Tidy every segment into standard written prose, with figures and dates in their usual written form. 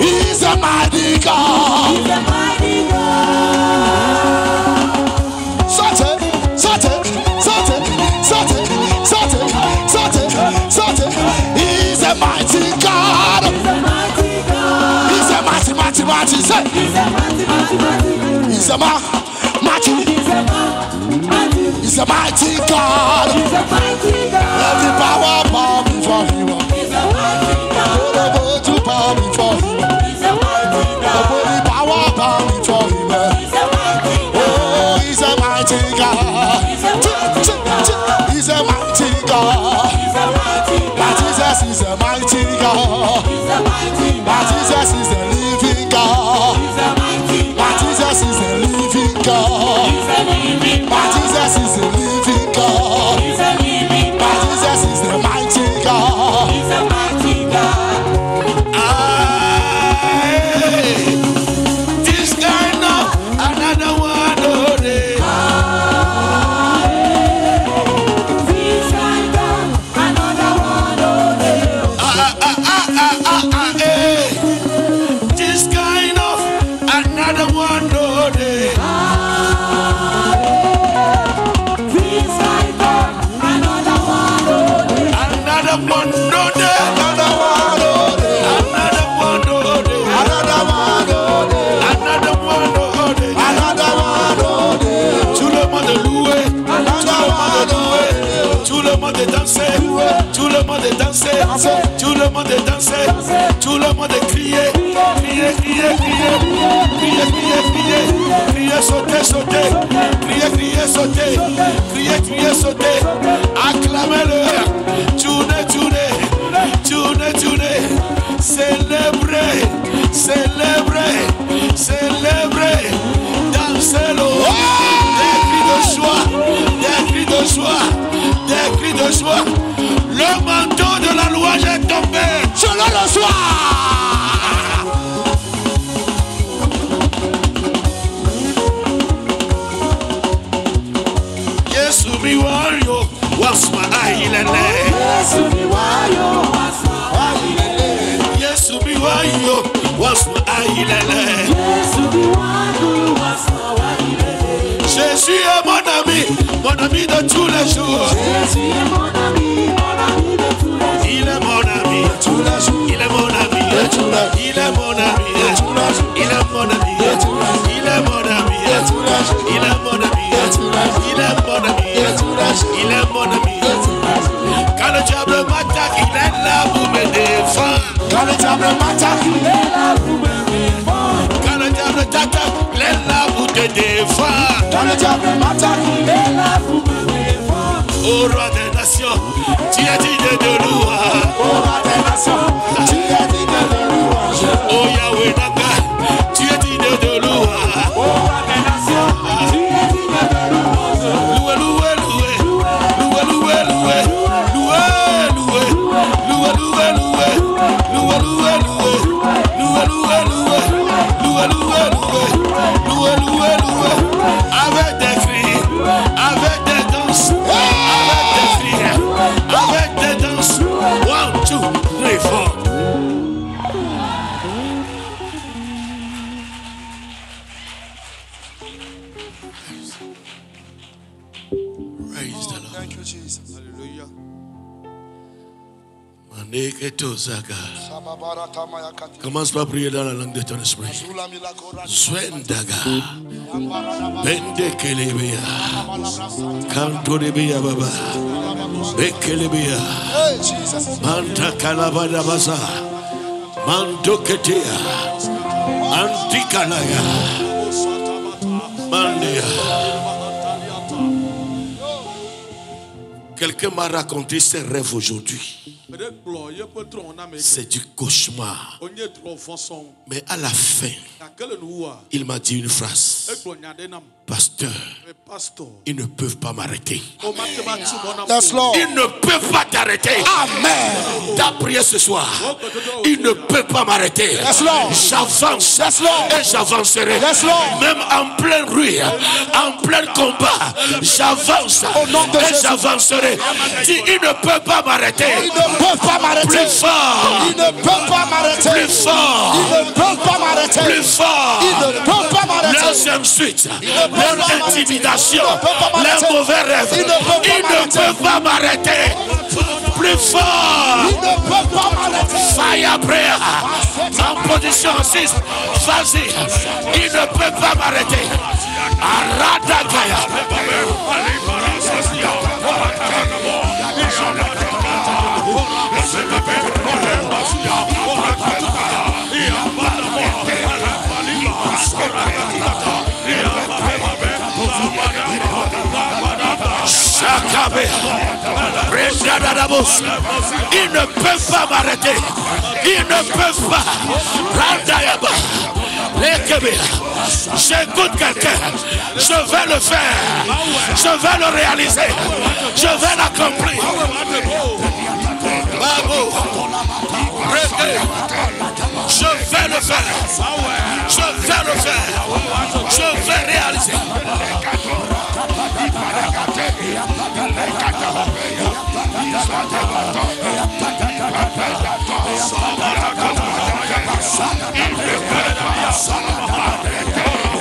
He's a mighty God. He's a mighty God. He's a mighty God. He's a mighty, mighty, mighty. He's a mighty, mighty, mighty. He's a mighty. He's a mighty God. He's a mighty God. Every power bow before him. He's a mighty God. All to bow before him. He's a mighty God. Every power bow before him. He's a mighty God. Oh, he's a mighty God. He's a mighty God. He's a mighty God. He's a mighty God. Jesus is a mighty God. He's a mighty God. Jesus is a living God. He's a mighty God. Jesus is a living God. He's a living God. Jesus is a living God. He's a living God. Jesus is the mighty God. He's a mighty God. This kind of another one, oh, This kind of another one, this kind of another one, oh, This kind of another one, another one, oh, another one, another one, oh, another one, another one, oh, another one, tout le monde loué, tout le monde dansé, tout le monde dansé, tout le monde dansé, tout le monde crié, crié, crié, crié, crié, crié, crié, crié, sauter, sauter, crié, crié, sauter, crié, crié, sauter, acclamez-le, tournez, tournez, tournez, tournez, célébrez, célébrez, célébrez, dansez-le, des cris de joie, des cris de joie, des cris de joie. Le manteau de la louange est tombé. selon le soir. Yesu mi wayo, wasma ahilele. Yesu mi wayo, wasma ahilele. Yesu mi wayo, wasma ahilele. Yesu mi wayo, wasma ahilele. Jésus est mon ami de tous les jours. Jésus est mon ami de tous les jours. Il est mon ami de tous les jours. Il est mon ami de tous les jours. Il est mon ami de tous les jours. Il est mon ami de tous les jours. Il est mon ami de tous les jours. Il est mon ami de tous les jours. Il est mon ami de tous les jours. Il est mon ami de tous les jours. Quand le diable m'attaque, il est là pour me défendre. Quand le diable m'attaque, il est là pour me défendre. Quand le diable t'attaque, il est là pour te défendre. Quand le diable m'attaque, il est là pour me défendre. Au roi des nations, tu es digne de louange. Au roi des nations, tu es digne de louange. Oh Yahweh Naga, tu es digne de louange. Au roi des nations, tu es digne de louange. Loué, loué, loué, loué, loué, loué, loué, loué, loué, loué, loué, loué, loué, loué, loué, loué, loué, loué, loué, avec des cris, avec des danses, avec des cris, avec des danses. 1, 2, 3, 4. Praise the Lord. Thank you, Jesus. Hallelujah. Commence par prier dans la langue de ton esprit. Zwendaga. Bende kelebea. Kanto debea baba. Bekelebea. Manta kalabada basa. Mando ketea. Antikalaya. Mandia. Quelqu'un m'a raconté ses rêves aujourd'hui. C'est du cauchemar. Mais à la fin, il m'a dit une phrase. Pasteur, ils ne peuvent pas m'arrêter. Yes, Lord. Ils ne peuvent pas t'arrêter. Amen. T'as prié ce soir. Ils ne peuvent pas m'arrêter. Yes, Lord. J'avance. Yes, Lord. Et j'avancerai. Yes, Lord. Même en pleine rue, en plein combat, j'avance. Au nom de et Jésus. j'avancerai. Dis, ils ne peuvent pas m'arrêter. Ils ne peuvent pas m'arrêter. Plus fort. Ils ne peuvent pas m'arrêter. Plus fort. Ils ne peuvent pas m'arrêter. Plus fort. Ils ne peuvent pas m'arrêter. Leurs insultes, leur intimidation, Ils ne peuvent pas m'arrêter. leurs mauvais rêves, Ils ne peuvent pas m'arrêter. Plus fort. Ils ne peuvent pas m'arrêter. Fire prayer. En position 6. Vas-y. Ils ne peuvent pas m'arrêter. Aradagaya. Ils ne peuvent pas m'arrêter. Ils ne peuvent pas. J'écoute quelqu'un. Je vais le faire. Je vais le réaliser. Je vais l'accomplir. Je vais le faire. Je vais le faire. Je vais réaliser.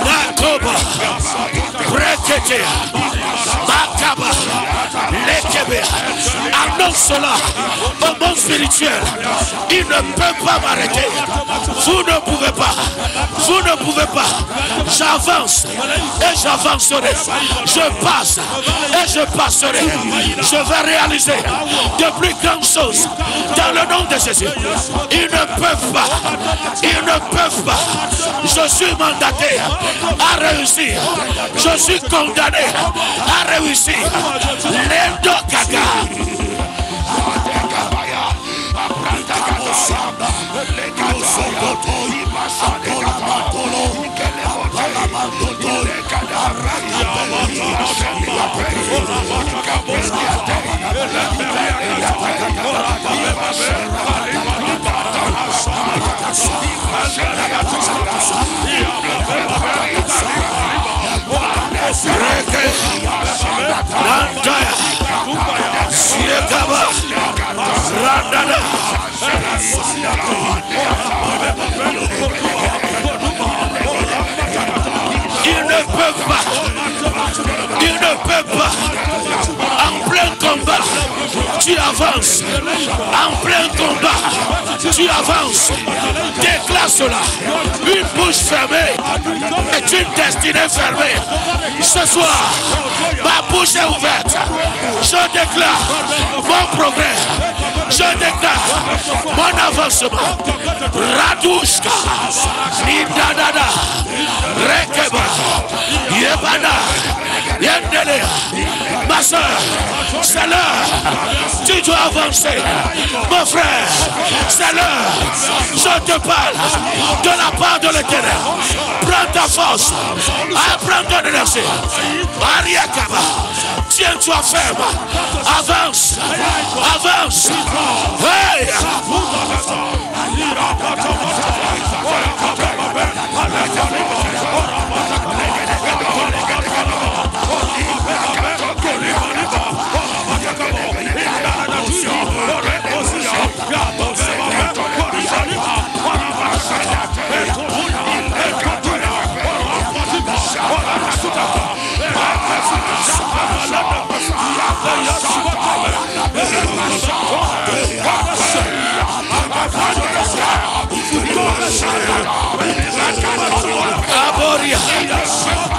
Nakoba, Brekete, Makaba, Lekebe, annonce cela au monde spirituel. Il ne peut pas m'arrêter. Vous ne pouvez pas. Vous ne pouvez pas. J'avance et j'avancerai. Je passe et je passerai. Je vais réaliser de plus grandes choses dans le nom de Jésus. Ils ne peuvent pas. Ils ne peuvent pas. Je suis mandaté à réussir. Je suis condamné à réussir. Les deux caca. Ils ne peuvent pas. Ils ne peuvent pas. En plein combat, tu avances. En plein combat, tu avances. Déclare cela. Une bouche fermée est une destinée fermée. Ce soir, ma bouche est ouverte. Je déclare mon progrès. Je déclare mon avancement. Radouchka, Nidadada, Rekeba, Yebana, Yendele. Ma soeur, c'est l'heure. Tu dois avancer. Mon frère, c'est l'heure. Je te parle de la part de l'Éternel. Prends ta force. Prends ton énergie. Ariakaba. Tiens-toi ferme. Avance. Avance. Hey!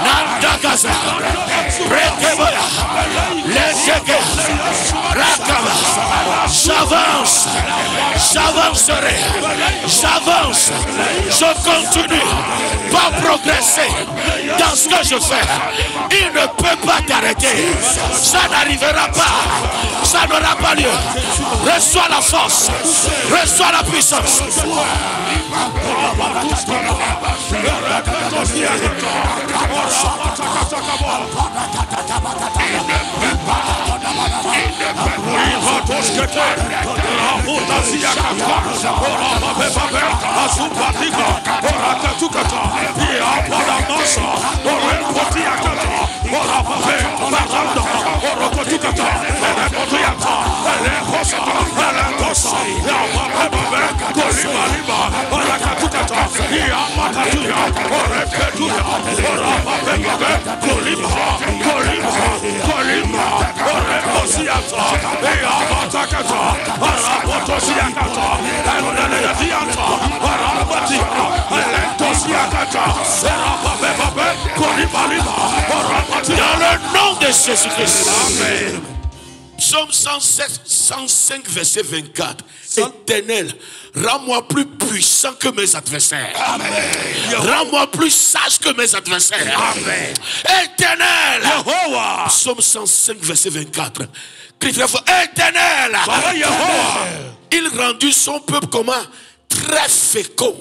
Nandagaza, Rekeboya, Lezeke, Rakaba. J'avance, j'avancerai, j'avance, je continue, pas progresser dans ce que je fais. Il ne peut pas t'arrêter, ça n'arrivera pas, ça n'aura pas lieu. Reçois la force, reçois la puissance. Dans le nom de Jésus-Christ. Amen. Psaume 105, verset 24. Éternel, rends-moi plus puissant que mes adversaires. Amen. Rends-moi plus sage que mes adversaires. Amen. Éternel, Psaume 105, verset 24. Crie très fort. Éternel, il rendit son peuple comment? Très fécond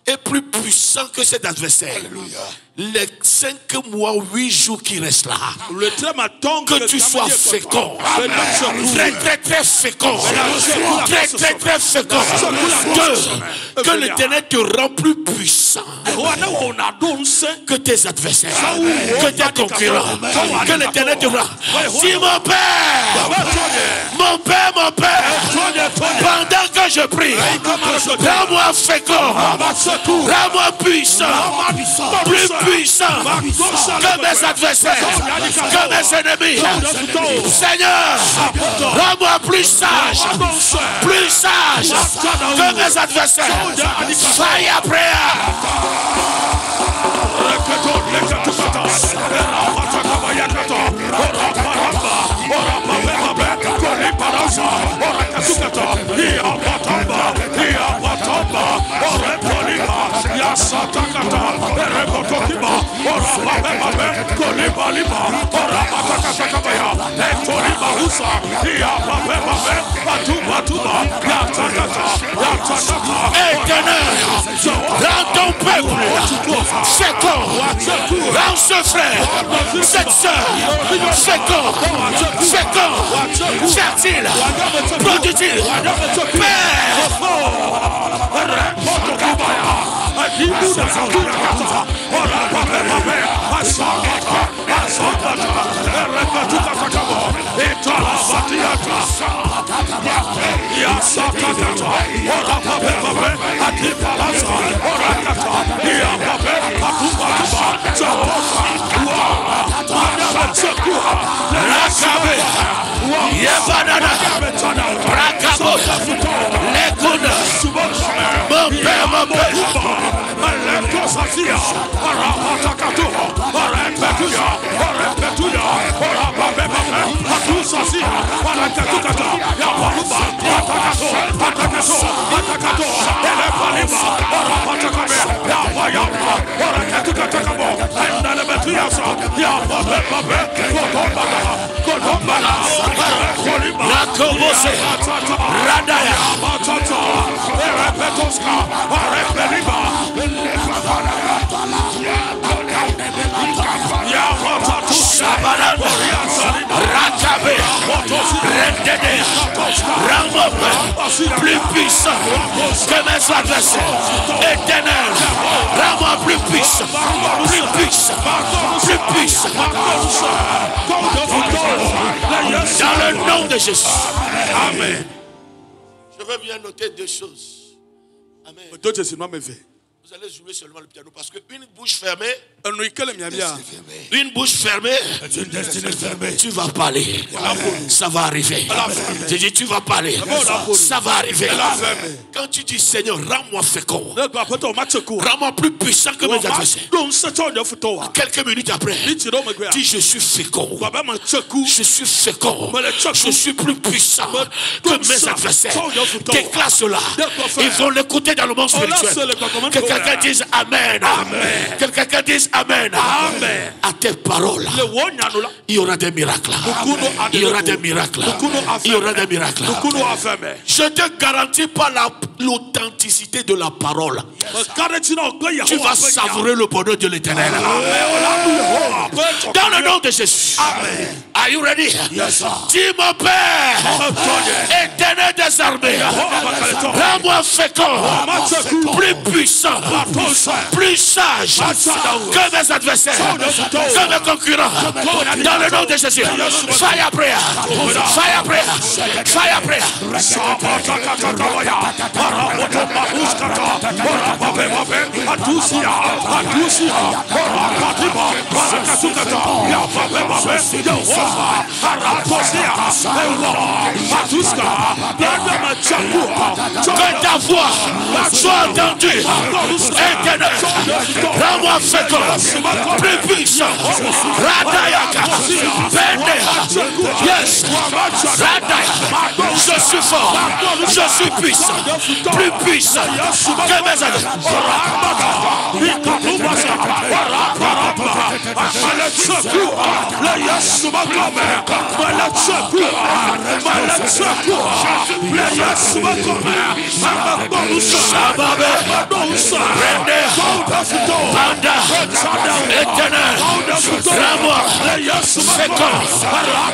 et plus puissant que ses adversaires. Alléluia. Les 5 mois, 8 jours qui restent là, que tu sois fécond, très très très fécond, très très très fécond, que l'Éternel te rend plus puissant que tes adversaires, que tes concurrents, que l'Éternel te rend. Dis mon Père, pendant que je prie, rends-moi fécond, rends-moi puissant, plus puissant que mes adversaires, que mes ennemis. Seigneur, rends-moi plus sage que mes adversaires. Fire prayer. Éternel, rends ton peuple fécond, rends ce frère, cette soeur fécond, fertile, productif, Père. Plus puissant que mes adversaires. Éternel, rends-moi plus puissant, plus puissant, plus puissant. Dans le nom de Jésus. Amen. Je veux bien noter 2 choses. Amen. Vous allez jouer seulement le piano parce qu'une bouche fermée, une destinée fermée. Tu vas parler. Ça va arriver. J'ai dit tu vas parler. Ça va arriver. Quand tu dis Seigneur, rends-moi fécond. Rends-moi plus puissant que mes adversaires. Quelques minutes après, dis je suis fécond. Je suis fécond. Je suis plus puissant que mes adversaires. Déclare cela. Ils vont l'écouter dans le monde spirituel. Que quelqu'un dise Amen. Que quelqu'un dise Amen. À tes paroles, il y aura des miracles. Il y aura des miracles. Il y aura des miracles. Je te garantis pas l'authenticité de la parole. Tu vas savourer le bonheur de l'Éternel. Dans le nom de Jésus. Amen. Are you ready? Yes, sir. Dis mon Père, Éternel des armées, rends-moi fécond, plus puissant, plus sage que mes adversaires, que mes concurrents. Dans le nom de Jésus. Fire prayer. Fire prayer. Fire prayer. Que ta voix soit entendue. Éternel, rends-moi fécond, plus puissant. Radayaka, Bende, yes, Radaya, je suis fort, je suis puissant, plus puissant que mes adversaires.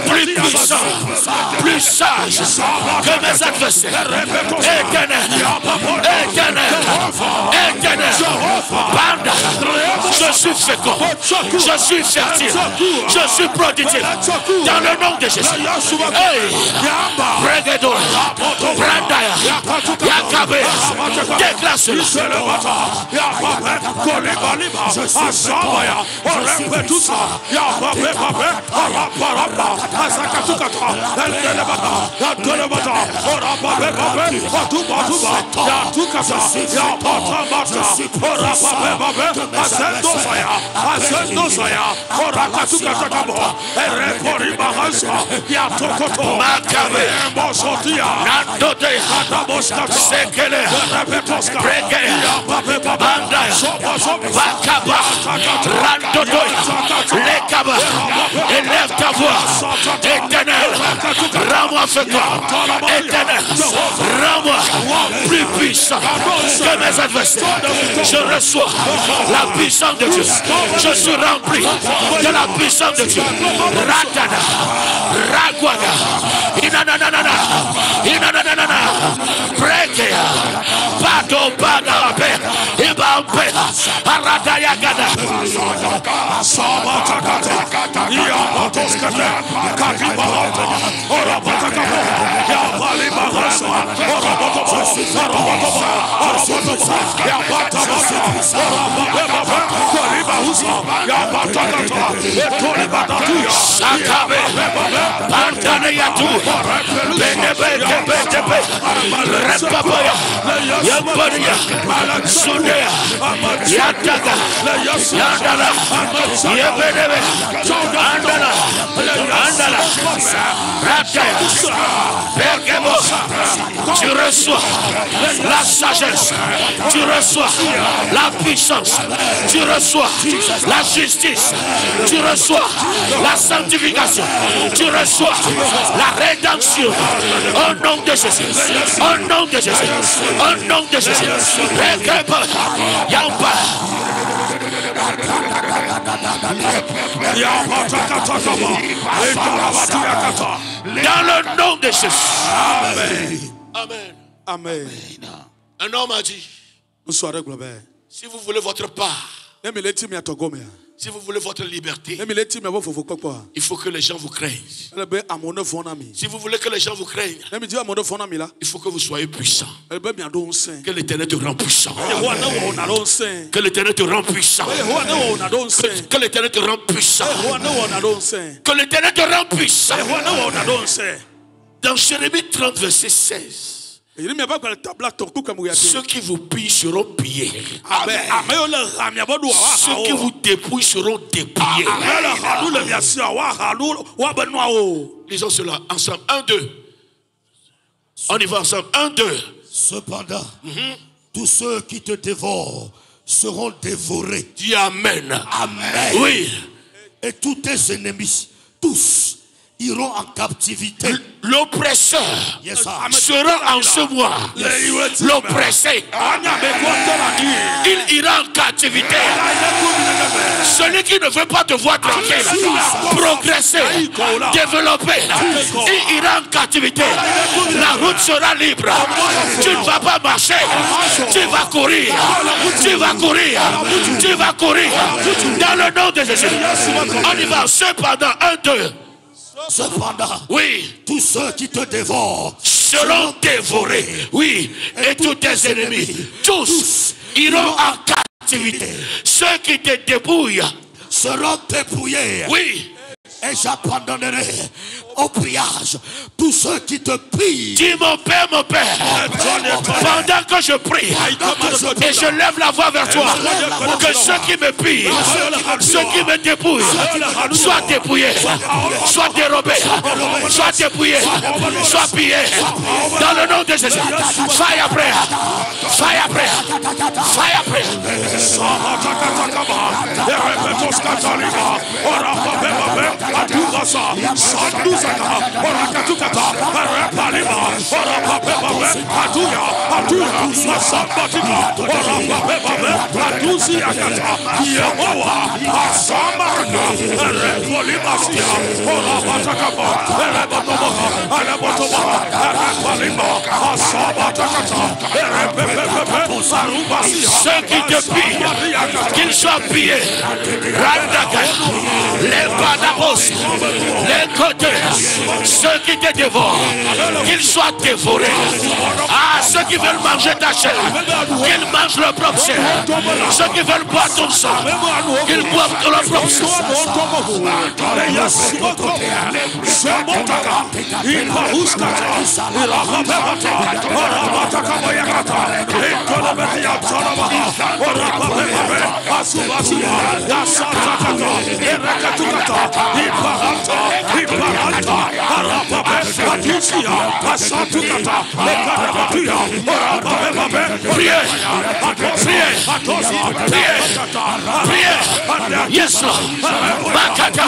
Plus puissant, plus sage que mes adversaires. Éternel, Banda, je suis fécond, je suis fertile, je suis prodigieux. Dans le nom de Jésus. Hey, Bregedo, Brandaya, Yakabe, déclare cela. Élève ta voix. Éternel, rends-moi fécond. Éternel, rends-moi plus puissant que mes adversaires. Je reçois la puissance de Dieu. Je suis rempli de la puissance de Dieu. Ratana, Ragwada, Inanana, Inanana, Brekea, Pato Badabe, Ibampe, Aradayagada, tu reçois la sagesse, tu reçois la puissance, tu reçois la justice, tu reçois la sanctification, tu reçois la rédemption au nom de Jésus, au nom de Jésus, au nom de Jésus. Dans le nom de Jésus. Amen. Amen. Amen. Un homme a dit, si vous voulez votre part, Si vous voulez votre liberté, il faut que les gens vous craignent. Si vous voulez que les gens vous craignent, il faut que vous soyez puissant. Que l'Éternel te rend puissant. Que l'Éternel te rend puissant. Que l'Éternel te rend puissant. Que l'Éternel te rend puissant. Dans Jérémie 30, verset 16. Ceux qui vous pillent seront pillés. Amen. Ceux qui vous dépouillent seront dépouillés. Lisons cela ensemble. 1, 2. On y va ensemble. 1, 2. Cependant, tous ceux qui te dévorent seront dévorés. Dis Amen. Amen. Oui. Et tous tes ennemis, tous, iront en captivité. L'oppresseur sera en ce mois. L'oppressé, il ira en captivité. Celui qui ne veut pas te voir tranquille, progresser, développer, il ira en captivité. La route sera libre. Tu ne vas pas marcher. Tu vas courir. Tu vas courir. Tu vas courir. Dans le nom de Jésus. On y va. Cependant, 1, 2. Cependant, oui, tous ceux qui te dévorent seront dévorés. Oui, et tous tes ennemis, tous iront en captivité. Ceux qui te dépouillent seront dépouillés. Oui. Et j'abandonnerai au pillage tous ceux qui te pillent. Dis mon Père, pendant que je prie et je lève la voix vers toi, que ceux qui me pillent, ceux qui me dépouillent, soient dépouillés, soient dérobés, soient dépouillés, soient pillés. Dans le nom de Jésus. Fire prayer. Fire prayer. Fire prayer. Ceux qui te pillent, qu'ils soient pillés. Les badabos, les côtés, ceux qui te dévorent, qu'ils soient dévorés. Ah, ceux qui veulent manger ta chair, qu'ils mangent leur propre chair. Ceux qui veulent boire ton sang, qu'ils boivent leur propre sang. Priez. Yes, Lord. Bakata.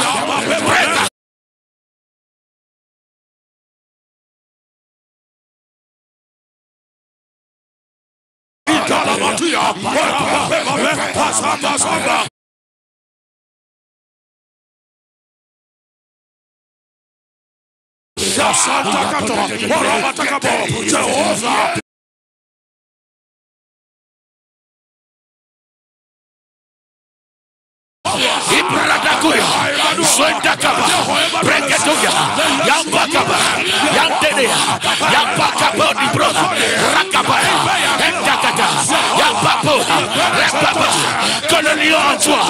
Que le lion en toi,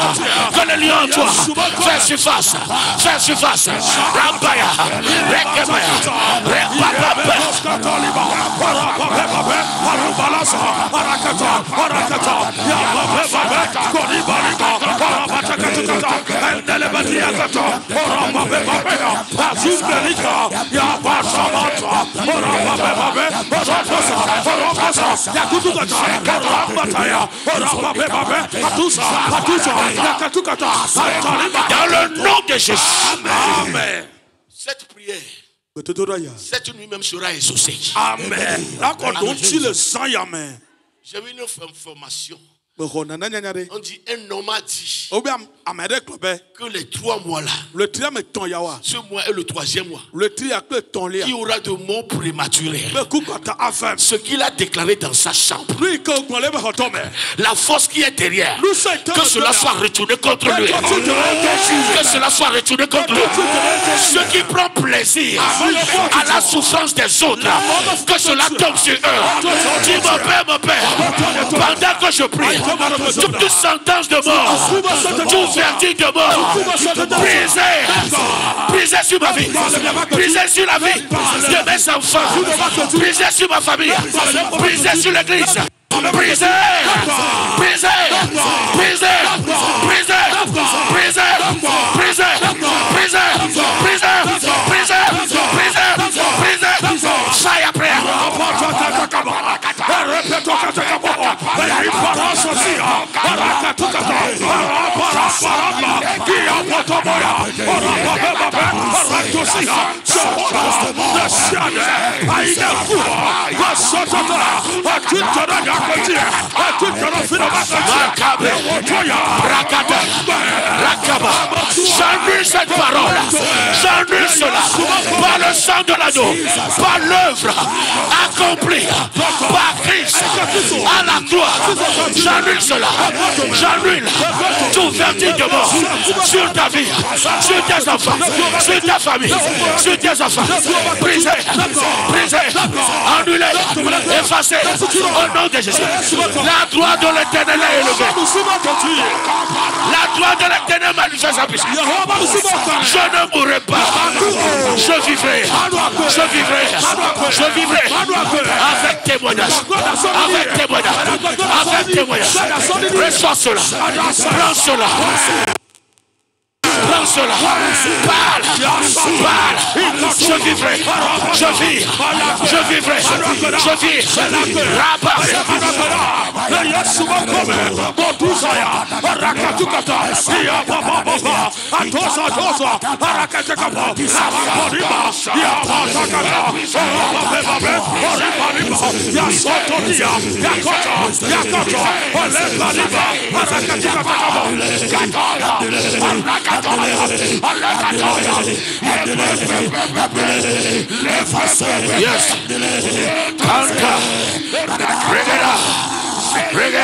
que le lion en toi, fais surface, fais surface. Rambaya, Rekebaya, Repapapa. Dans le nom de Jésus. Amen. Cette prière, cette nuit même sera exaucée. Amen. J'ai eu une information. On dit un homme a dit que les 3 mois là, ce mois est le 3e mois, il y aura de morts prématurés. Ce qu'il a déclaré dans sa chambre, la force qui est derrière, que cela soit retourné contre lui. Que cela soit retourné contre lui. Ceux qui prennent plaisir à la souffrance des autres, que cela tombe sur eux. Dis mon père, pendant que je prie, toute sentence de mort, tout verdict de mort, brisé sur ma vie, brisé sur la vie de mes enfants, brisé sur ma famille, brisé sur l'église. Brisé, brisé, brisé, brisé, brisé, brisé, brisé, brisé, brisé, brisé, brisé, fire prayer. J'annule cette parole, j'annule cela par le sang de l'agneau, par l'œuvre accomplie par Christ à la croix. J'annule cela, j'annule tout verdict de mort sur ta vie, sur tes enfants, sur ta famille, sur tes enfants. Brisé, brisé, annulé, effacé au nom de Jésus. La gloire de l'Éternel est élevée. La gloire de l'Éternel manifeste sa puissance. Je ne mourrai pas. Je vivrai. Je vivrai. Je vivrai. Avec témoignage. Avec témoignage. Avec témoignage. Reçois cela. Prends cela. Prends cela. Parle. Parle. Je vivrai. Je vis. Je vivrai. Je vis. Rabat. Yes. Bring it up. Bring it.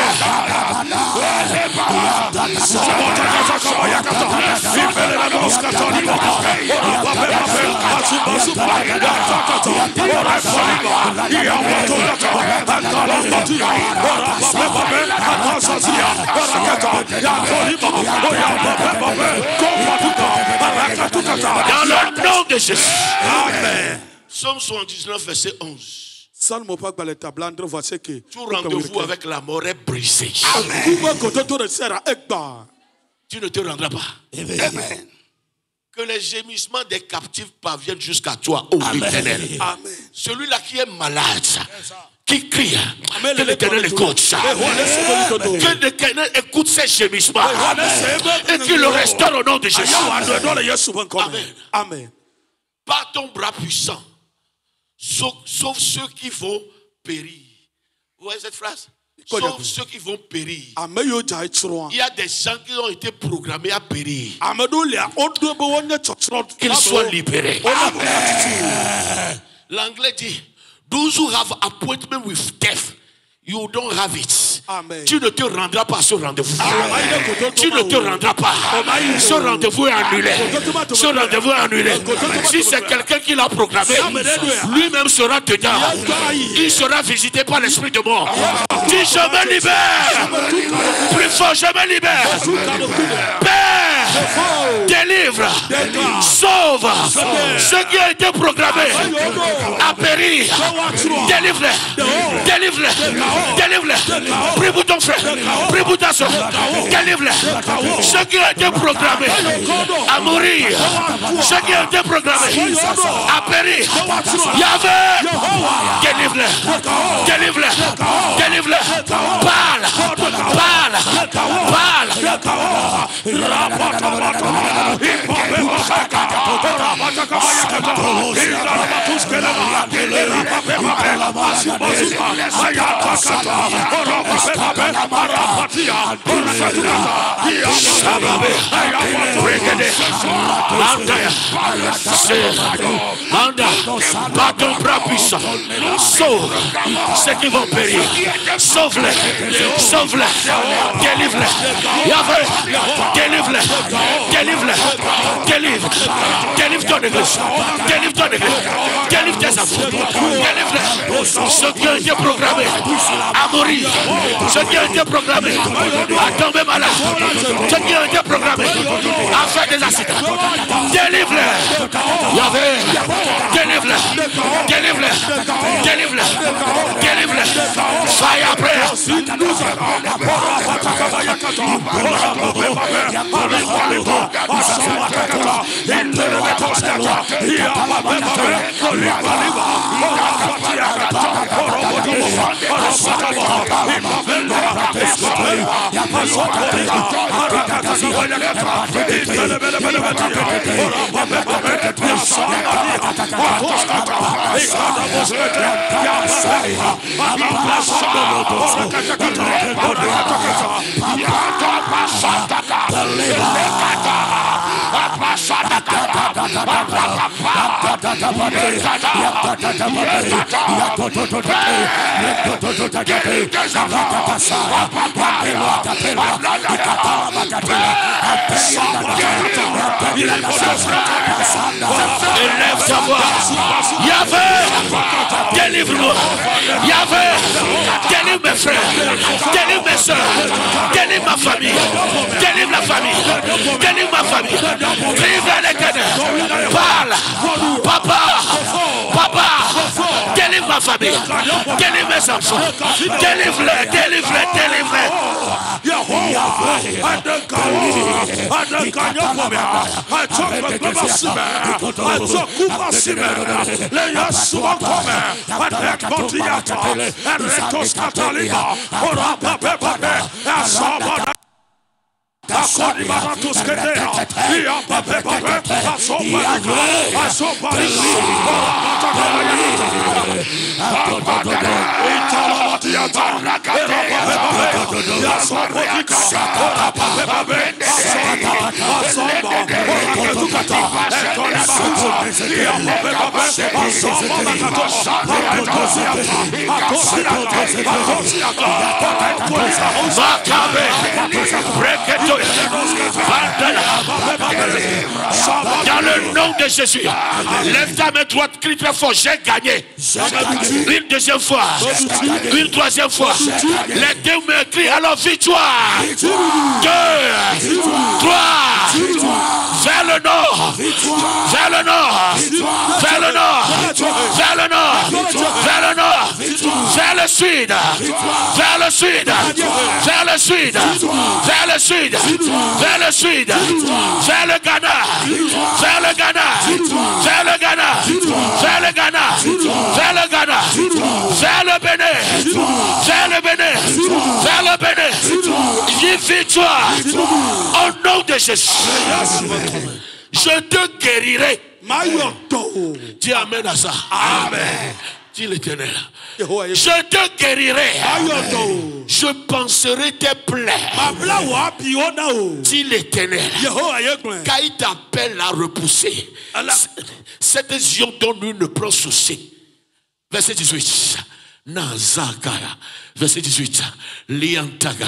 Dans le nom de Jésus. Amen. Psaume 79, verset 11. Tout rendez-vous avec la mort est brisé. Amen. Tu ne te rendras pas. Amen. Que les gémissements des captifs parviennent jusqu'à toi, ô Éternel. Celui-là qui est malade, qui crie, que l'Éternel écoute ça. Que l'Éternel écoute ses gémissements et qu'il le restaure au nom de Jésus. Amen. Amen. Par ton bras puissant, sauf ceux qui vont périr. Vous voyez cette phrase? Sauf ceux qui vont périr. Il y a des gens qui ont été programmés à périr. Qu'ils soient libérés. L'anglais dit, those who have appointment with death, you don't have it. Amen. Tu ne te rendras pas à ce rendez-vous. Tu ne te rendras pas. Ce rendez-vous est annulé. Ce rendez-vous est annulé. Si c'est quelqu'un qui l'a programmé, lui-même sera dedans. Il sera visité par l'esprit de mort. Dis, je me libère. Plus fort, je me libère. Père, délivre, sauve ce qui a été programmé à périr. Délivre-les. Délivre-les. Délivre-les. Prie pour ton frère, prie pour ta soeur, délivre-les. Ceux qui ont été programmés à mourir, ceux qui ont été programmés à périr, Yahvé, délivre-les, délivre-les, délivre-les. Parle, parle, parle. Par ton bras puissant, sauve ceux qui vont périr. Sauve-les, sauve-les, délivre-les. Yahvé, délivre-les, délivre-les, délivre, délivre ton église, délivre ton église, délivre tes enfants, délivre-les. Ceux qui ont été programmés à mourir, ceux qui ont été programmés à tomber malade, ceux qui ont été programmés à faire des accidents, délivre-les. Yahvé, délivre-les, délivre-les, délivre-les, délivre-les. Fire prayer. Élève ta voix. Yahvé, délivre-moi. Yahvé, délivre mes frères, délivre mes soeurs, délivre ma famille, délivre la famille, délivre ma famille. Vive l'Éternel. Parle. Papa, papa, délivre ma famille, délivre mes enfants, délivre-les, délivre-les, délivre-les. Dans le nom de Jésus, lève ta main droite, crie très fort, j'ai gagné. Une deuxième fois, une troisième fois. Les deux me crient alors victoire. 2, 3, vers le nord, vers le nord, vers le nord, vers le nord, vers le nord, vers le sud, vers le sud, vers le sud, vers le sud, vers le sud, vers le Ghana, vers le Ghana, vers le Ghana, vers le Ghana, vers le Ghana, vers le Bénin, vers le Bénin, vers le Bénin. Victoire au nom de Jésus. Je te guérirai. Dis amen à ça. Amen. Dis l'Éternel. Je te guérirai. Je penserai tes plaies. Dis l'Éternel. Quand il t'appelle à repousser, cette vision dont nous ne prenons souci. Verset 18. Nazakaya. Verset 18. Liantaga.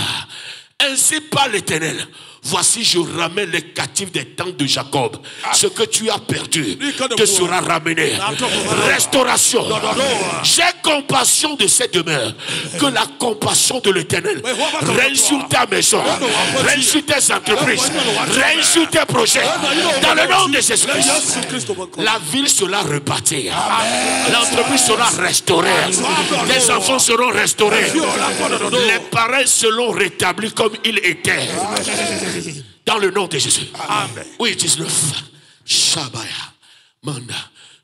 Ainsi parle l'Éternel. Voici, je ramène les captifs des temps de Jacob. Ce que tu as perdu te sera ramené. Restauration. J'ai compassion de cette demeure. Que la compassion de l'Éternel règne sur ta maison, règne sur tes entreprises, règne sur tes projets. Dans le nom de Jésus-Christ, la ville sera repartie. L'entreprise sera restaurée. Les enfants seront restaurés. Les parents seront rétablis comme ils étaient. Dans le nom de Jésus. Amen. Oui, 19. Shabaya. Manda.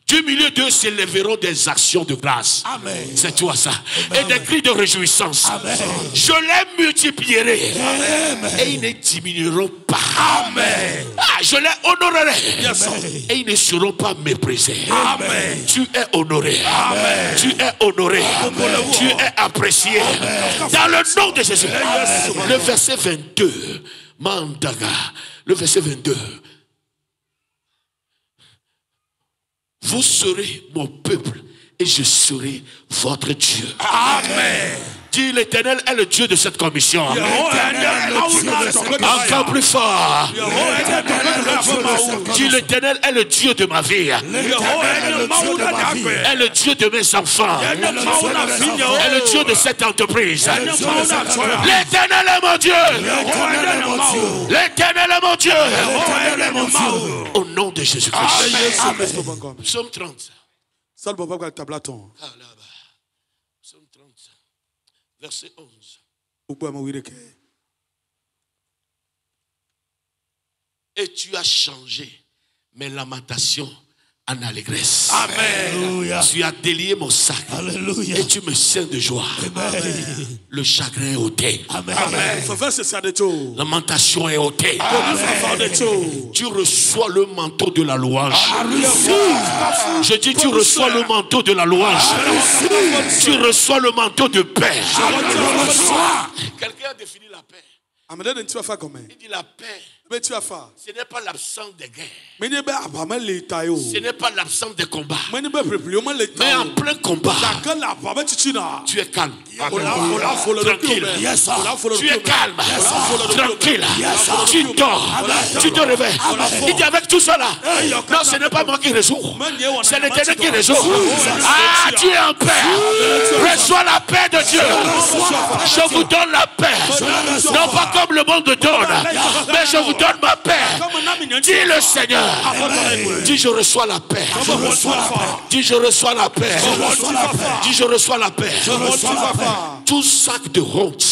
Du milieu d'eux s'élèveront des actions de grâce. Amen. C'est toi ça. Amen. Et des cris de réjouissance. Amen. Je les multiplierai. Amen. Et ils ne diminueront pas. Amen. Ah, je les honorerai. Amen. Et ils ne seront pas méprisés. Amen. Tu es honoré. Amen. Tu es honoré. Amen. Tu es apprécié. Amen. Dans le nom de Jésus. Le verset 22. Mandaga. Le verset 22. Vous serez mon peuple et je serai votre Dieu. Amen. Dis, l'Éternel est le Dieu de cette commission. Encore plus fort. Dis, l'Éternel est le Dieu de ma vie. Est le Dieu de mes enfants. Est le Dieu de cette entreprise. L'Éternel est mon Dieu. L'Éternel est mon Dieu. Au nom de Jésus-Christ. Psaume 30. Psaume 30. Verset 11. Et tu as changé mes lamentations en allégresse. Amen. Tu as délié mon sac. Alléluia. Et tu me sers de joie. Amen. Le chagrin est ôté. Amen. Lamentation est ôtée. Tu reçois le manteau de la louange. Je dis, tu reçois le manteau de la louange. Tu reçois le manteau de paix. Quelqu'un a défini la paix. Il dit la paix. Ce n'est pas l'absence des guerres. Ce n'est pas l'absence des combats. Mais en plein combat, tu es calme. Tranquille. Tu es calme. Tranquille. Tu dors. Tu te réveilles. Il dit avec tout cela. Non, ce n'est pas moi qui résous. C'est l'Éternel qui résout. Ah, tu es en paix. Reçois la paix de Dieu. Je vous donne la paix. Non pas comme le monde donne, mais je vous donne ma paix. Dis le Seigneur. Dis je reçois la paix. Dis je reçois la paix. Dis je reçois la paix. Tout sac de honte,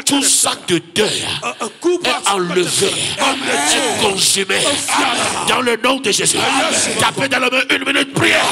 tout sac de deuil est enlevé, est consumé dans le nom de Jésus. Tapez dans la main 1 minute prière.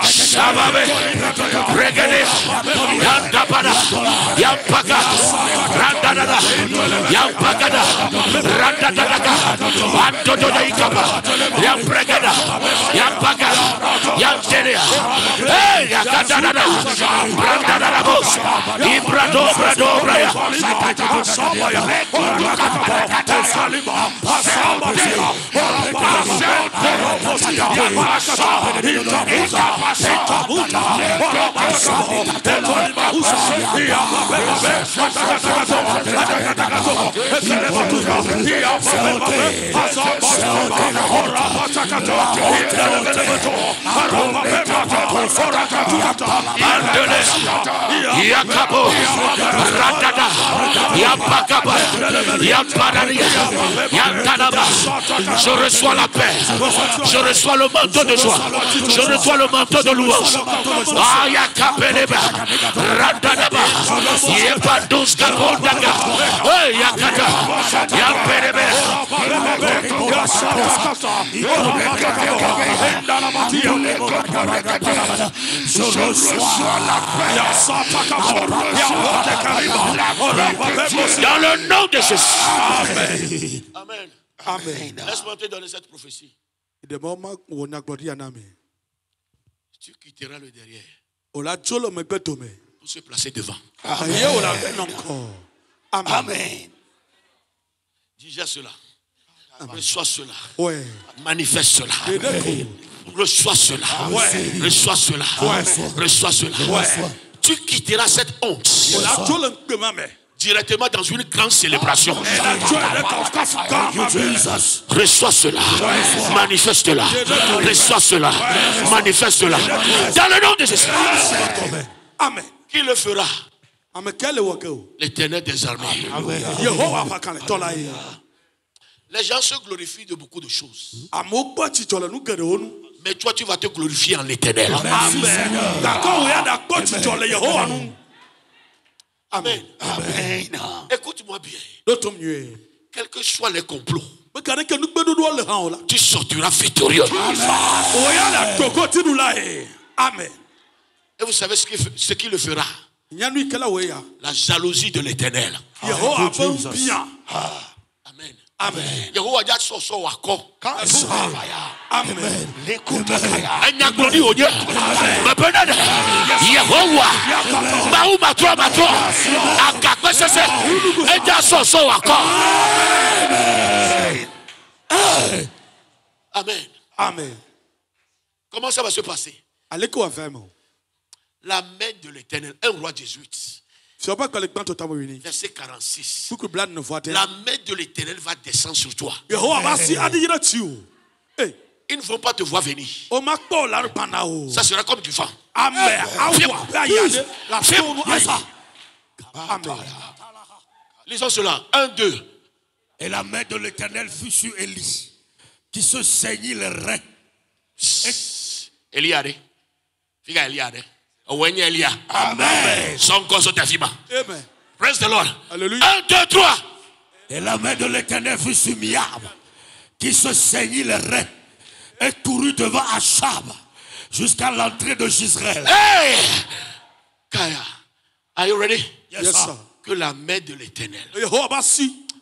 Shababe, Regale, Yandabana, Yampaka, Randada, Yampakada, Randada, Antodoikaba, Yampregada, Yampaka, Yantelia, Hey, Yakadana, Randada, Ibrado, Brado, Braya, Yakabo, Radada, Yampakaba, Yampadaria, Yantanaba. Je reçois la paix. Je reçois le manteau de joie. Je reçois le manteau de louange. Ah, Yakapeleba, Radadaba, Yepadus Kabondaga, Yakata, Yapelebe. Je reçois la paix. Dans le nom de Jésus. Amen. Amen. Amen. Laisse-moi te donner cette prophétie. Tu quitteras le derrière pour se placer devant. Amen. Amen. Dis cela. Reçois cela. Manifeste cela. Reçois cela. Reçois cela. Reçois cela. Tu quitteras cette honte. Dis directement dans une grande célébration. Reçois cela. Manifeste cela. Reçois cela. Manifeste cela. Dans le nom de Jésus. Amen. Qui le fera? L'Éternel des armées. Les gens se glorifient de beaucoup de choses. Mais toi, tu vas te glorifier en l'Éternel. Amen. Amen. Écoute-moi bien. Quels que soient les complots, tu sortiras victorieux. Amen. Et vous savez ce qui le fera? La jalousie de l'Éternel. Amen. Amen. Yehowa ja so wako. Amen. Anya glori onye. Mabenade. Yehowa. Mauma tro. Akakwe sese. Eja so wako. Amen. Amen. Comment ça va se passer? La main de l'Éternel, 1 Roi 18. Verset 46. La main de l'Éternel va descendre sur toi. Ils ne vont pas te voir venir. Ça sera comme du vent. Amen. Lisons cela. 1, 2. Et la main de l'Éternel fut sur Élie, qui se saignit les reins. Eliade. Figa Eliade. Amen. Son corps t'affirma. Amen. Praise the Lord. Alléluia. 1, 2, 3. Et la main de l'Éternel fut sur Miab, qui se saignit les reins et courut devant Achab jusqu'à l'entrée de Jisraël. Hey! Kaya, are you ready? Yes, sir. Que la main de l'Éternel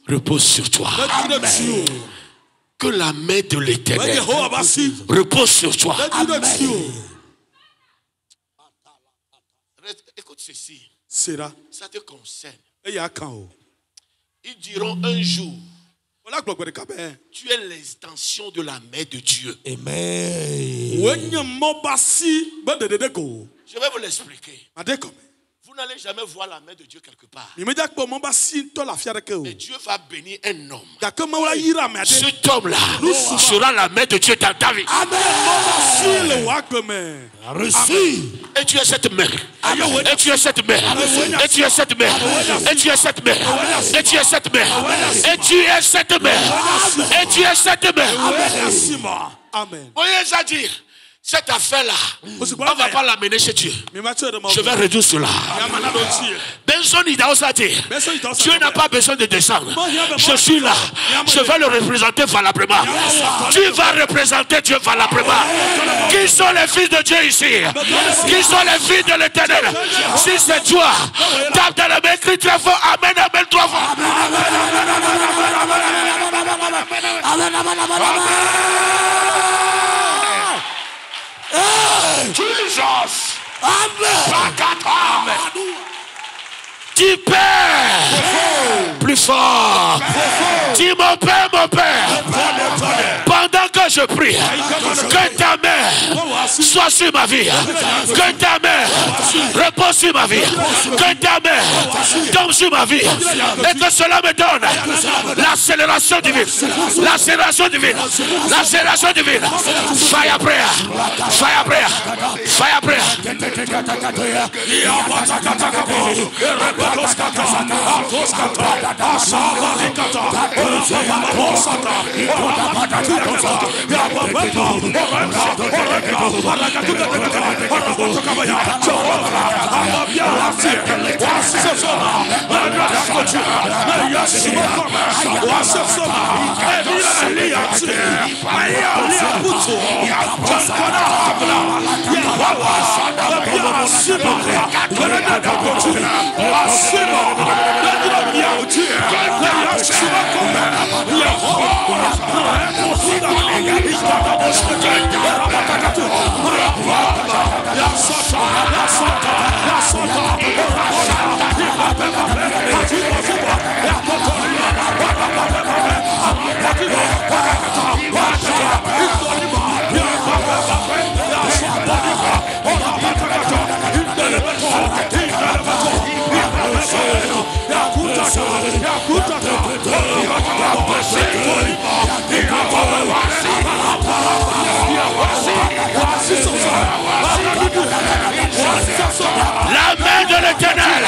repose sur toi. Amen. Que la main de l'Éternel repose sur toi. Amen. Écoute ceci. Ça te concerne. Ils diront un jour, tu es l'extension de la main de Dieu. Amen. Je vais vous l'expliquer. Vous n'allez jamais voir la main de Dieu quelque part. Mais Dieu va bénir un homme. Cet homme-là sera la main de Dieu dans ta vie. Amen. Reçu. Et tu es cette main. Et tu es cette main. Et tu es cette main. Et tu es cette main. Et tu es cette main. Et tu es cette main. Et tu es cette main. Amen. Voyez ça dire. Cette affaire-là, on ne va pas l'amener chez Dieu. Je vais réduire cela. Dieu n'a pas besoin de descendre. Je suis là. Je vais le représenter valablement. Tu vas représenter Dieu valablement. Qui sont les fils de Dieu ici? Qui sont les fils de l'Éternel? Si c'est toi, tape dans la main, crie très fort. Amen, amen, trois fois. Jesus. Amen. Tu pères plus fort. Tu mon père, pendant que je prie, que ta main soit sur ma vie, que ta main repose sur ma vie, que ta main tombe sur ma vie, et que cela me donne l'accélération divine, l'accélération divine, l'accélération divine. Fire prayer, fire prayer, fire prayer. La main de l'Éternel.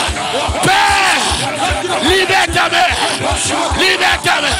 Père, libère ta main. Libère ta main.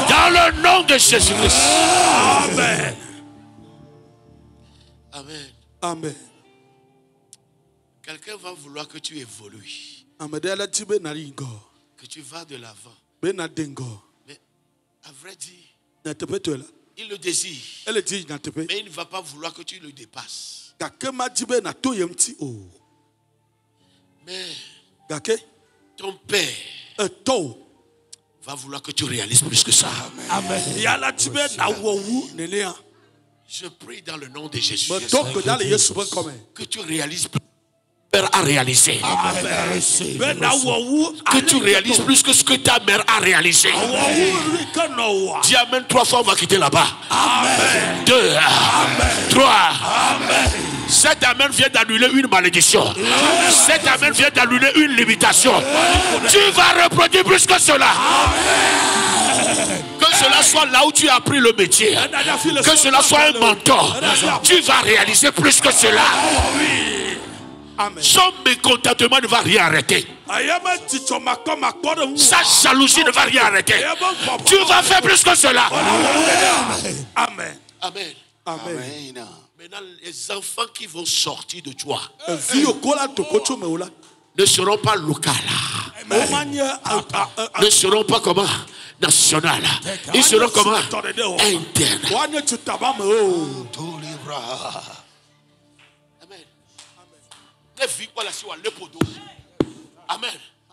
Dans le nom de Jésus-Christ. Amen. Amen. Amen. Quelqu'un va vouloir que tu évolues. Amadela tibe na ringo. Que tu vas de l'avant. Bena dengo. Mais à vrai dire, Na tepetola. il le désire. Elle dit na tepe. Mais il ne va pas vouloir que tu le dépasses. Kakema tibe na toyemti o. Mais Gake ton père to va vouloir que tu réalises plus que ça. Amen. Yala tibe na wowu nenea. Je prie dans le nom de Jésus. Que tu réalises plus que ta mère a réalisé. Que tu réalises plus que ce que ta mère a réalisé. Dis amen 3 fois, on va quitter là-bas. 2, 3. Cet amen vient d'annuler une malédiction. Cet amen vient d'annuler une limitation. Tu vas reproduire plus que cela. Que cela soit là où tu as appris le métier. Que cela soit un mentor. Tu vas réaliser plus que cela. Son mécontentement ne va rien arrêter. Sa jalousie ne va rien arrêter. Tu vas faire plus que cela. Amen. Amen. Amen. Maintenant, les enfants qui vont sortir de toi ne seront pas locaux. Ne seront pas comment? National. Ils seront comment? Internes.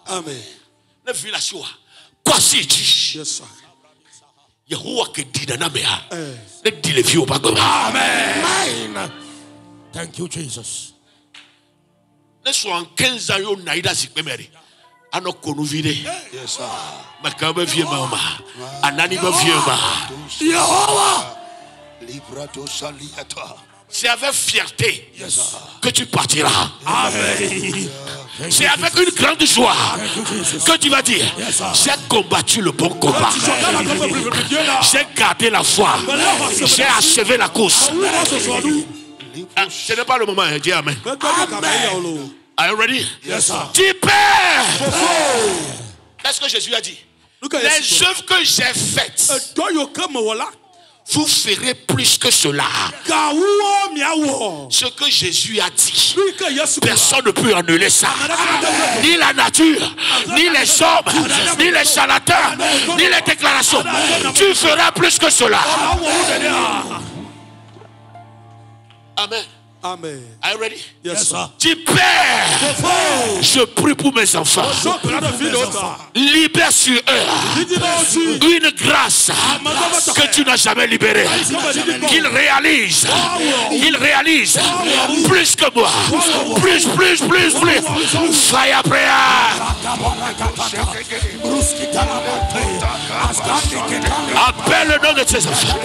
Amen. Amen. Amen. Thank you, Jesus. Ne soit en 15 ans, on a eu la sikpemeri. Ano konu vide. Yes, sir. Makabe vie mama. Anani be vie ma. Yehova. Librato saliata. C'est avec fierté que tu partiras. Amen. C'est avec une grande joie que tu vas dire, j'ai combattu le bon combat. J'ai gardé la foi. J'ai achevé la course. Ce n'est pas le moment, dis amen. Are you ready? Yes, sir. Dis Père. Qu'est-ce que Jésus a dit? Les œuvres que j'ai faites vous ferez plus que cela. Ce que Jésus a dit, personne ne peut annuler ça. Ni la nature, ni les hommes, ni les charlatans, ni les déclarations. Tu feras plus que cela. Amen. Amen. Are you ready? Yes, sir. Dis, Père, je prie pour mes enfants. Libère sur eux une grâce que tu n'as jamais libérée. Qu'ils réalisent plus que moi. Plus. Fire prayer. Appelle le nom de tes enfants.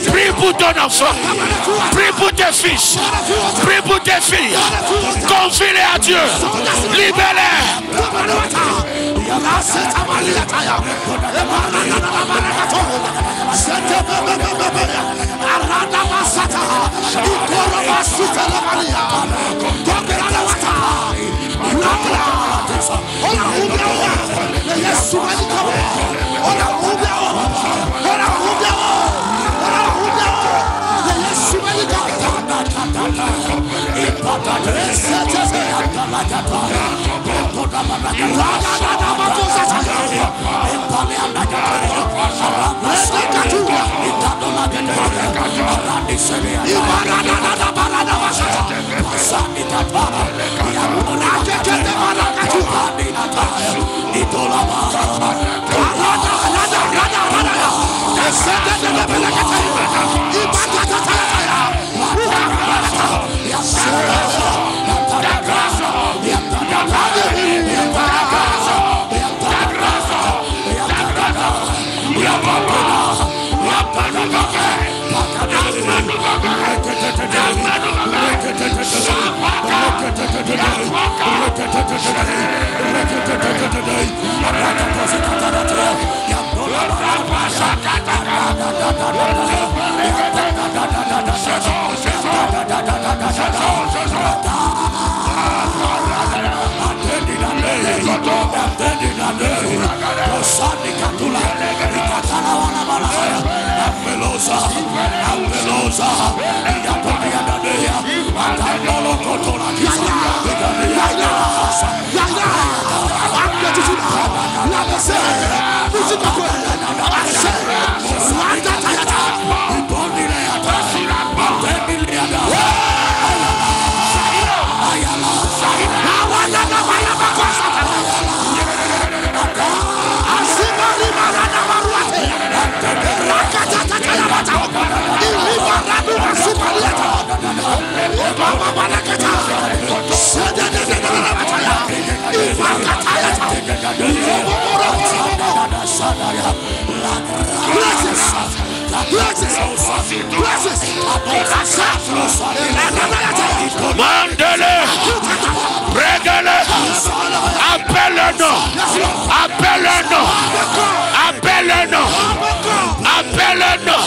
Prie pour ton enfant, prie pour tes fils, prie pour tes filles, confie-les à Dieu, libère-les. Mandele, régale, appelle le nom, appelle le nom, appelle le nom, appelle le nom.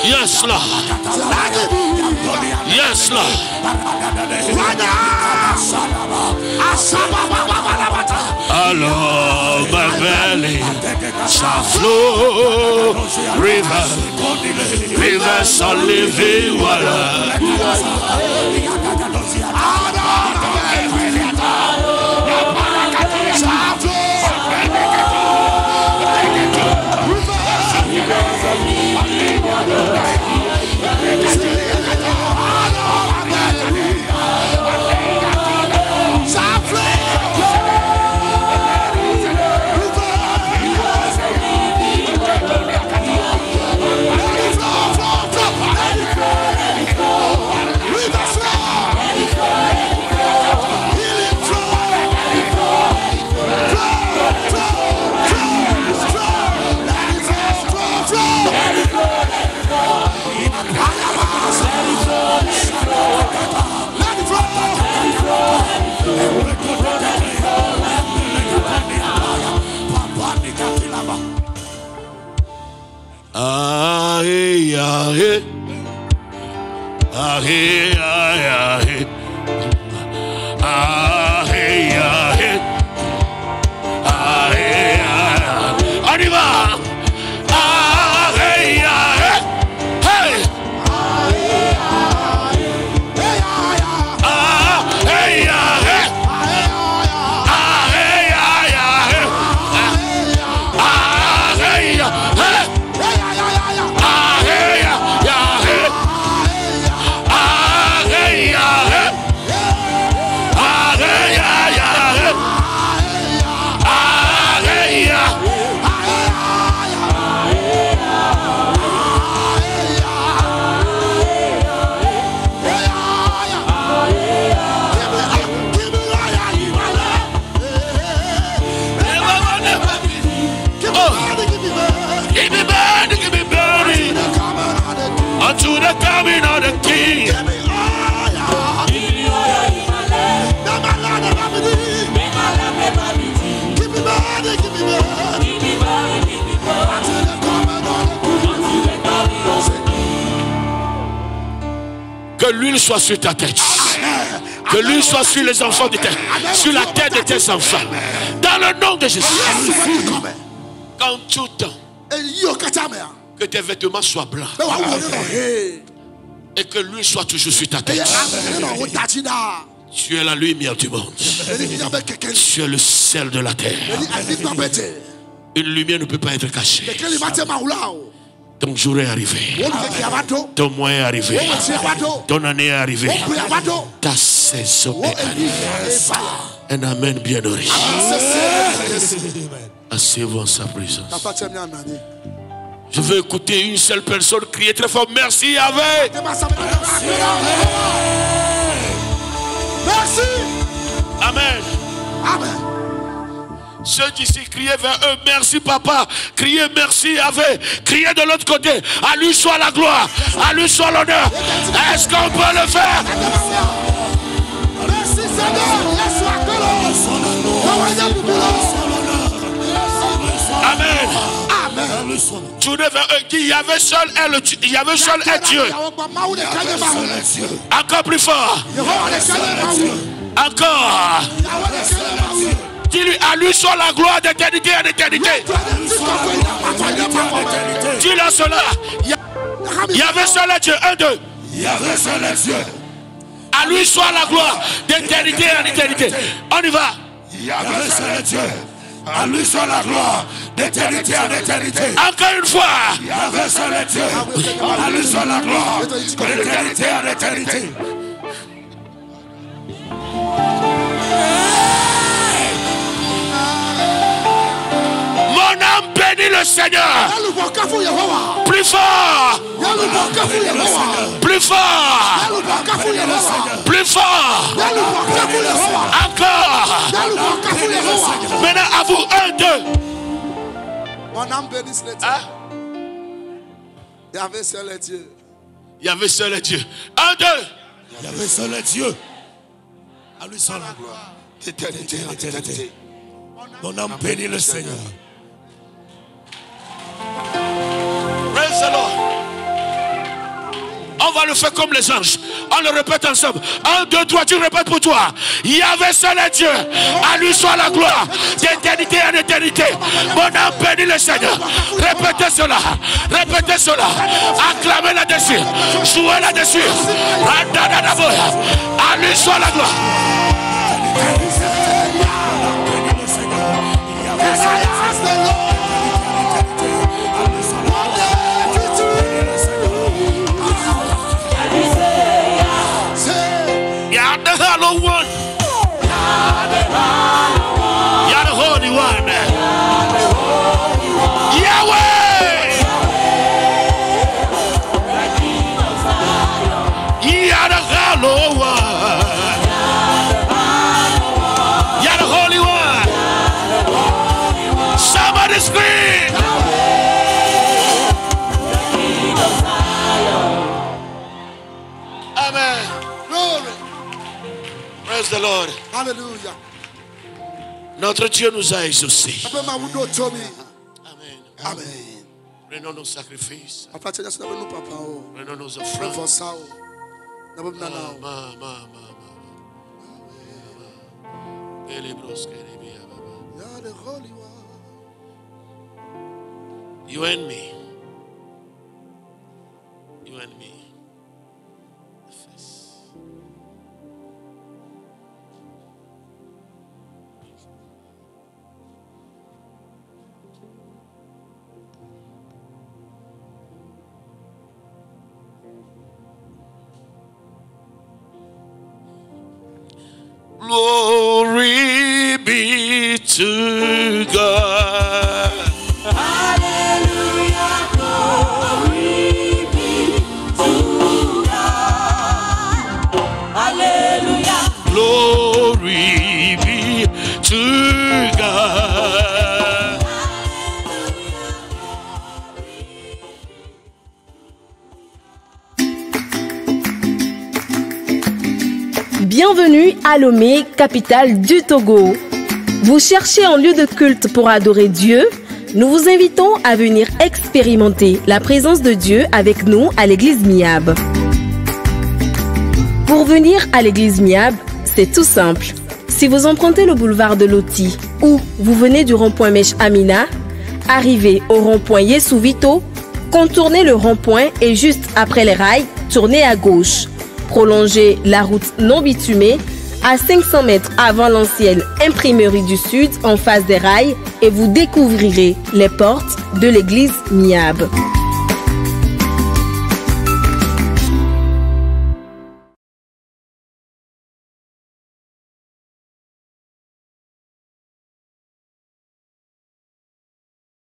Yes, Lord. Yes, Lord. Alors my belly shall flow rivers of living water. Rivers On y va. To the coming of the King. Que l'huile soit sur ta tête. Que l'huile soit sur les enfants de terre. Sur la tête de tes enfants. Dans le nom de Jésus. Quand tout temps. Que tes vêtements soient blancs. Et que l'huile soit toujours sur ta tête. Tu es la lumière du monde. Tu es le sel de la terre. Une lumière ne peut pas être cachée. Ton jour est arrivé. Ton mois est arrivé. Ton année est arrivée. Ta saison est arrivée. Un amen bien nourri. Asseyez-vous en sa présence. Je veux écouter une seule personne crier très fort. Merci Yahvé. Merci. Amen. Amen. Ceux d'ici criez vers eux. Merci papa. Criez merci Yahvé. Criez de l'autre côté. À lui soit la gloire. À lui soit l'honneur. Est-ce qu'on peut le faire? Merci Seigneur. Amen. Tournez vers eux, dit, il y avait seul un Dieu. Encore plus fort. Encore. Dis-lui, à lui soit la gloire d'éternité en éternité. Dis-leur cela. Il y avait seul un Dieu. Un, deux. Il y avait seul un Dieu. À lui soit la gloire d'éternité en éternité. On y va. Il y avait seul un Dieu. À lui soit la gloire d'éternité en éternité. Encore une fois. Il y avait seul un Dieu. À lui soit la gloire d'éternité en éternité. Mon âme bénit le Seigneur. Plus fort. Plus fort. Plus fort. Encore. Maintenant à vous. Un, deux. Mon âme bénisse le Dieu. Il y avait seul un Dieu. Il y avait seul un Dieu. Un, deux. Il y avait seul un Dieu. À lui soit la gloire d'éternité en éternité. Mon âme bénit le Seigneur. Praise the Lord. On va le faire comme les anges. On le répète ensemble. 1, 2, 3, tu répètes pour toi. Il y avait seul un Dieu. À lui soit la gloire d'éternité en éternité. Mon âme bénit le Seigneur. Répétez cela. Répétez cela. Acclamez là-dessus. Jouez là-dessus. À lui soit la gloire. You're the hollow one. You're the holy one. Yahweh. You're the hollow one. You're the holy one. Somebody scream. Amen. Glory. Praise the Lord. Hallelujah. Notre Dieu nous a exaucés. Amen. Amen. Amen. Prenons nos sacrifices. Papa, tu as nous papa. Prenons nos Frère offrandes. Fossa. You and me. You and me. Glory be to God. Hallelujah, glory be to God. Hallelujah. Glory be to God. Bienvenue à Lomé, capitale du Togo. Vous cherchez un lieu de culte pour adorer Dieu? Nous vous invitons à venir expérimenter la présence de Dieu avec nous à l'église Miab. Pour venir à l'église Miab, c'est tout simple. Si vous empruntez le boulevard de Loti ou vous venez du rond-point Mèche Amina, arrivez au rond-point Yessou Vito, contournez le rond-point et juste après les rails, tournez à gauche. Prolongez la route non bitumée à 500 mètres avant l'ancienne imprimerie du Sud en face des rails et vous découvrirez les portes de l'église Miab.